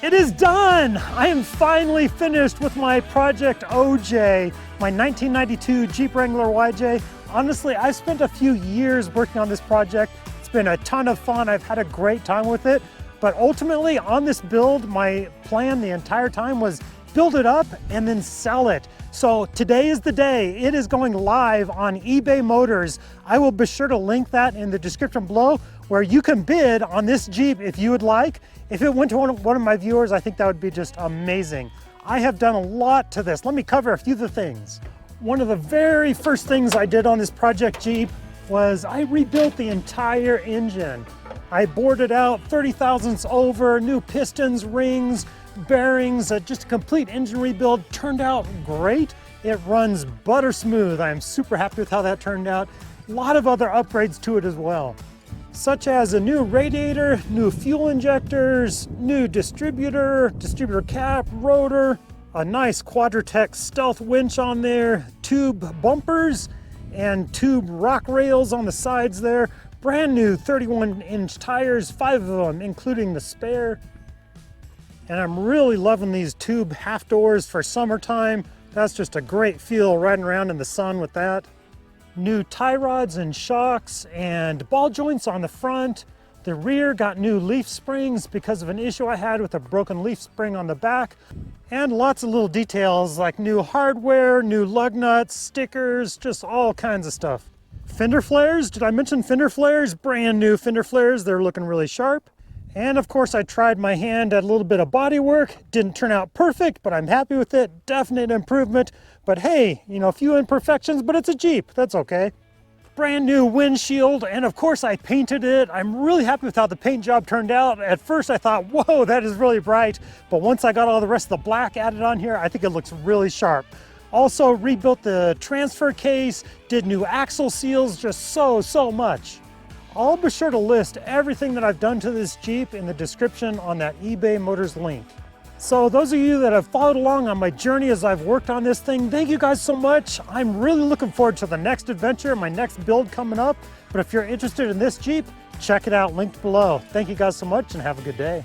It is done! I am finally finished with my Project OJ, my 1992 Jeep Wrangler YJ. Honestly, I've spent a few years working on this project. It's been a ton of fun. I've had a great time with it. But ultimately, on this build, my plan the entire time was build it up and then sell it. So today is the day. It is going live on eBay Motors. I will be sure to link that in the description below where you can bid on this Jeep if you would like. If it went to one of my viewers, I think that would be just amazing. I have done a lot to this. Let me cover a few of the things. One of the very first things I did on this Project Jeep was I rebuilt the entire engine. I bored it out 30 thousandths over, new pistons, rings, bearings, just a complete engine rebuild. Turned out great. It runs butter smooth. I am super happy with how that turned out. A lot of other upgrades to it as well, such as a new radiator, new fuel injectors, new distributor cap, rotor, a nice Quadratec stealth winch on there, tube bumpers, and tube rock rails on the sides there. Brand new 31-inch tires, 5 of them, including the spare. And I'm really loving these tube half doors for summertime. That's just a great feel riding around in the sun with that. New tie rods and shocks and ball joints on the front. The rear got new leaf springs because of an issue I had with a broken leaf spring on the back. And lots of little details like new hardware, new lug nuts, stickers, just all kinds of stuff. Fender flares, did I mention fender flares? Brand new fender flares, they're looking really sharp. And of course I tried my hand at a little bit of body work. Didn't turn out perfect, but I'm happy with it. Definite improvement. But hey, you know, a few imperfections, but it's a Jeep, that's okay. Brand new windshield, and of course I painted it. I'm really happy with how the paint job turned out. At first I thought, whoa, that is really bright. But once I got all the rest of the black added on here, I think it looks really sharp. Also rebuilt the transfer case, did new axle seals, just so much. I'll be sure to list everything that I've done to this Jeep in the description on that eBay Motors link. So those of you that have followed along on my journey as I've worked on this thing, thank you guys so much. I'm really looking forward to the next adventure, my next build coming up. But if you're interested in this Jeep, check it out, linked below. Thank you guys so much and have a good day.